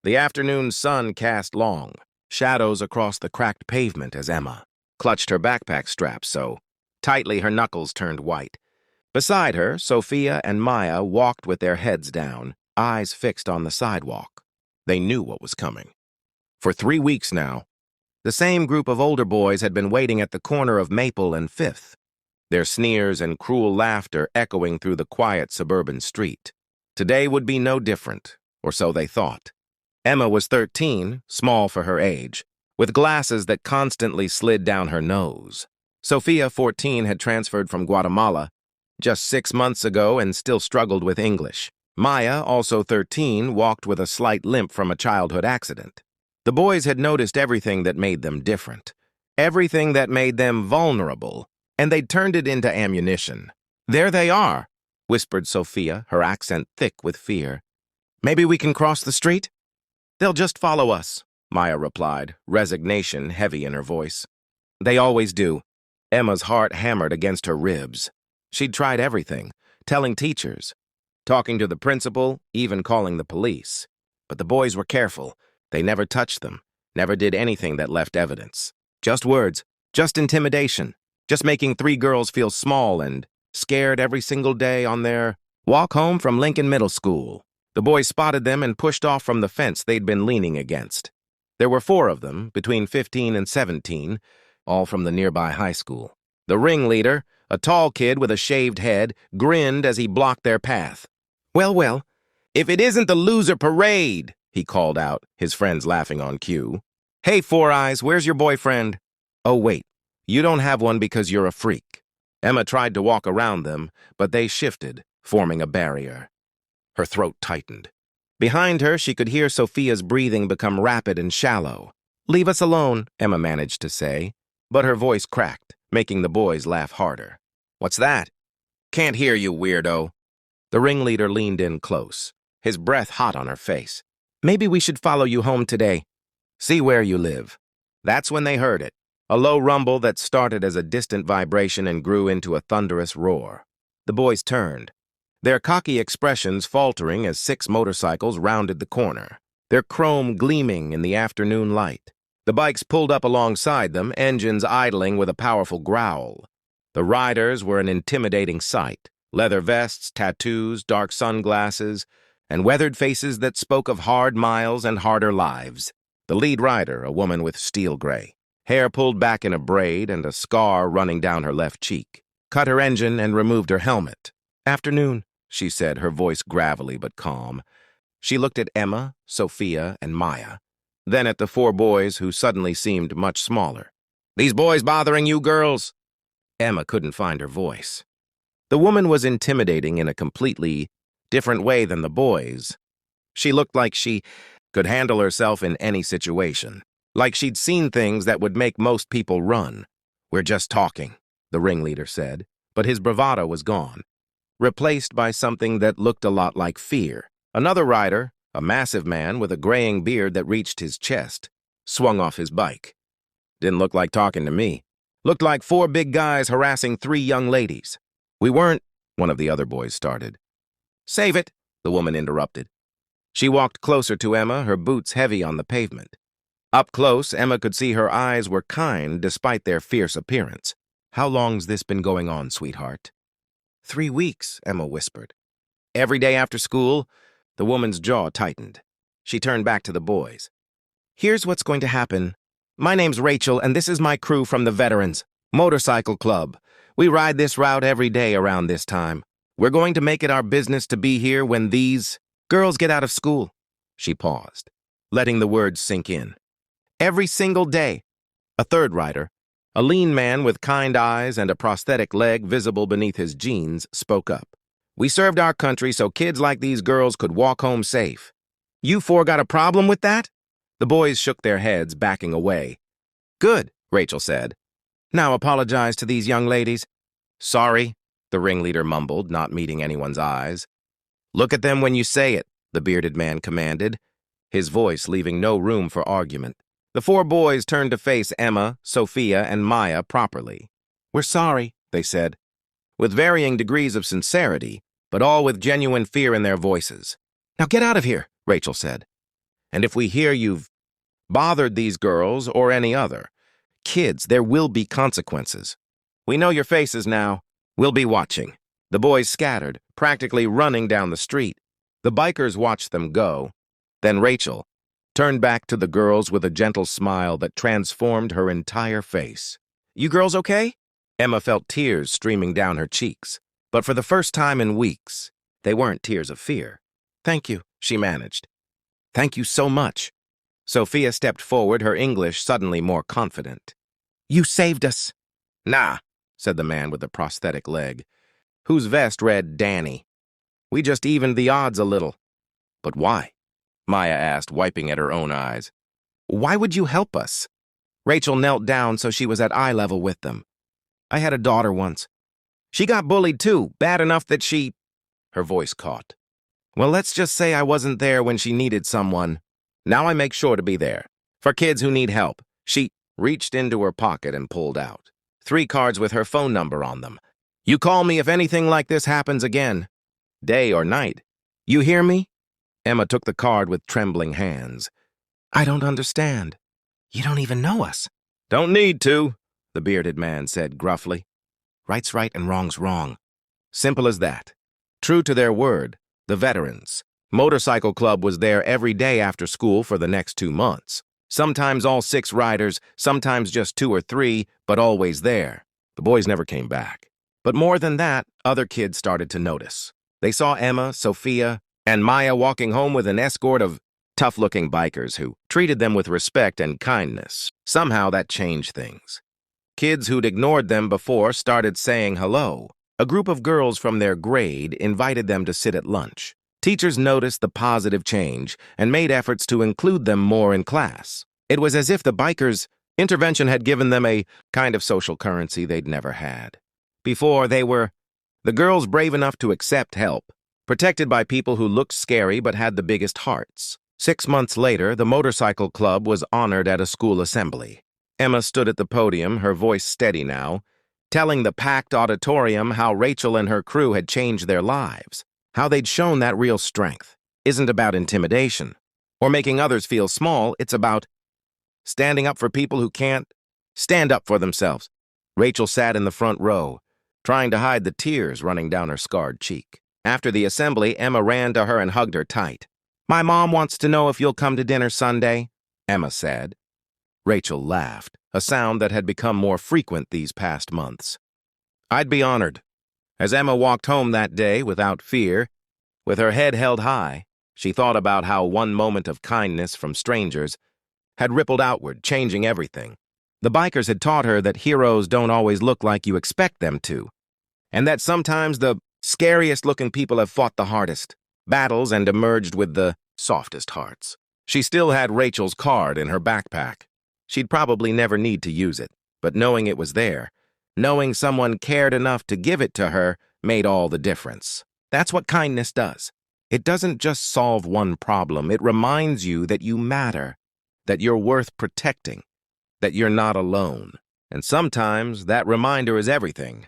The afternoon sun cast long shadows across the cracked pavement as Emma clutched her backpack strap so tightly her knuckles turned white. Beside her, Sofia and Maya walked with their heads down, eyes fixed on the sidewalk. They knew what was coming. For 3 weeks now, the same group of older boys had been waiting at the corner of Maple and Fifth, their sneers and cruel laughter echoing through the quiet suburban street. Today would be no different, or so they thought. Emma was 13, small for her age, with glasses that constantly slid down her nose. Sofia, 14, had transferred from Guatemala just 6 months ago and still struggled with English. Maya, also 13, walked with a slight limp from a childhood accident. The boys had noticed everything that made them different, everything that made them vulnerable, and they'd turned it into ammunition. "There they are," whispered Sofia, her accent thick with fear. "Maybe we can cross the street?" "They'll just follow us," Maya replied, resignation heavy in her voice. "They always do." Emma's heart hammered against her ribs. She'd tried everything, telling teachers, talking to the principal, even calling the police. But the boys were careful. They never touched them, never did anything that left evidence. Just words, just intimidation, just making 3 girls feel small and scared every single day on their walk home from Lincoln Middle School. The boys spotted them and pushed off from the fence they'd been leaning against. There were 4 of them, between 15 and 17, all from the nearby high school. The ringleader, a tall kid with a shaved head, grinned as he blocked their path. Well, if it isn't the loser parade," he called out, his friends laughing on cue. "Hey, Four Eyes, where's your boyfriend?" "Oh, wait, you don't have one because you're a freak." Emma tried to walk around them, but they shifted, forming a barrier. Her throat tightened. Behind her, she could hear Sofia's breathing become rapid and shallow. "Leave us alone," Emma managed to say, but her voice cracked, making the boys laugh harder. "What's that?" "Can't hear you, weirdo." The ringleader leaned in close, his breath hot on her face. "Maybe we should follow you home today. See where you live." That's when they heard it, a low rumble that started as a distant vibration and grew into a thunderous roar. The boys turned, their cocky expressions faltering as 6 motorcycles rounded the corner, their chrome gleaming in the afternoon light. The bikes pulled up alongside them, engines idling with a powerful growl. The riders were an intimidating sight, leather vests, tattoos, dark sunglasses, and weathered faces that spoke of hard miles and harder lives. The lead rider, a woman with steel gray, hair pulled back in a braid and a scar running down her left cheek, cut her engine and removed her helmet. "Afternoon," she said, her voice gravelly but calm. She looked at Emma, Sofia, and Maya, then at the 4 boys who suddenly seemed much smaller. "These boys bothering you girls?" Emma couldn't find her voice. The woman was intimidating in a completely different way than the boys. She looked like she could handle herself in any situation, like she'd seen things that would make most people run. "We're just talking," the ringleader said, but his bravado was gone, replaced by something that looked a lot like fear. Another rider, a massive man with a graying beard that reached his chest, swung off his bike. "Didn't look like talking to me. Looked like 4 big guys harassing 3 young ladies." "We weren't," one of the other boys started. "Save it," the woman interrupted. She walked closer to Emma, her boots heavy on the pavement. Up close, Emma could see her eyes were kind despite their fierce appearance. "How long's this been going on, sweetheart?" 3 weeks, Emma whispered. "Every day after school?" The woman's jaw tightened. She turned back to the boys. "Here's what's going to happen. My name's Rachel, and this is my crew from the Veterans Motorcycle Club. We ride this route every day around this time. We're going to make it our business to be here when these girls get out of school." She paused, letting the words sink in. "Every single day." A third rider, a lean man with kind eyes and a prosthetic leg visible beneath his jeans, spoke up. "We served our country so kids like these girls could walk home safe. You 4 got a problem with that?" The boys shook their heads, backing away. "Good," Rachel said. "Now apologize to these young ladies." "Sorry," the ringleader mumbled, not meeting anyone's eyes. "Look at them when you say it," the bearded man commanded, his voice leaving no room for argument. The 4 boys turned to face Emma, Sofia, and Maya properly. "We're sorry," they said, with varying degrees of sincerity, but all with genuine fear in their voices. "Now get out of here," Rachel said. And if we hear you've bothered these girls or any other kids, there will be consequences. We know your faces now. We'll be watching." The boys scattered, practically running down the street. The bikers watched them go. Then Rachel turned back to the girls with a gentle smile that transformed her entire face. "You girls okay?" Emma felt tears streaming down her cheeks. But for the first time in weeks, they weren't tears of fear. "Thank you," she managed. "Thank you so much." Sofia stepped forward, her English suddenly more confident. "You saved us." "Nah," said the man with the prosthetic leg, whose vest read Danny. "We just evened the odds a little." "But why?" Maya asked, wiping at her own eyes. "Why would you help us?" Rachel knelt down so she was at eye level with them. "I had a daughter once. She got bullied too, bad enough that she—" Her voice caught. "Well, let's just say I wasn't there when she needed someone. Now I make sure to be there. For kids who need help." She reached into her pocket and pulled out 3 cards with her phone number on them. "You call me if anything like this happens again. Day or night. You hear me?" Emma took the card with trembling hands. "I don't understand. You don't even know us." "Don't need to," the bearded man said gruffly. "Right's right and wrong's wrong. Simple as that." True to their word, the veterans' motorcycle club was there every day after school for the next 2 months. Sometimes all 6 riders, sometimes just 2 or 3, but always there. The boys never came back. But more than that, other kids started to notice. They saw Emma, Sofia, and Maya walking home with an escort of tough-looking bikers who treated them with respect and kindness. Somehow that changed things. Kids who'd ignored them before started saying hello. A group of girls from their grade invited them to sit at lunch. Teachers noticed the positive change and made efforts to include them more in class. It was as if the bikers' intervention had given them a kind of social currency they'd never had. Before, they were the girls brave enough to accept help, protected by people who looked scary but had the biggest hearts. 6 months later, the motorcycle club was honored at a school assembly. Emma stood at the podium, her voice steady now, telling the packed auditorium how Rachel and her crew had changed their lives, how they'd shown that real strength isn't about intimidation or making others feel small. It's about standing up for people who can't stand up for themselves. Rachel sat in the front row, trying to hide the tears running down her scarred cheek. After the assembly, Emma ran to her and hugged her tight. "My mom wants to know if you'll come to dinner Sunday," Emma said. Rachel laughed, a sound that had become more frequent these past months. "I'd be honored." As Emma walked home that day without fear, with her head held high, she thought about how one moment of kindness from strangers had rippled outward, changing everything. The bikers had taught her that heroes don't always look like you expect them to, and that sometimes the scariest-looking people have fought the hardest battles and emerged with the softest hearts. She still had Rachel's card in her backpack. She'd probably never need to use it, but knowing it was there, knowing someone cared enough to give it to her, made all the difference. That's what kindness does. It doesn't just solve one problem. It reminds you that you matter, that you're worth protecting, that you're not alone. And sometimes that reminder is everything.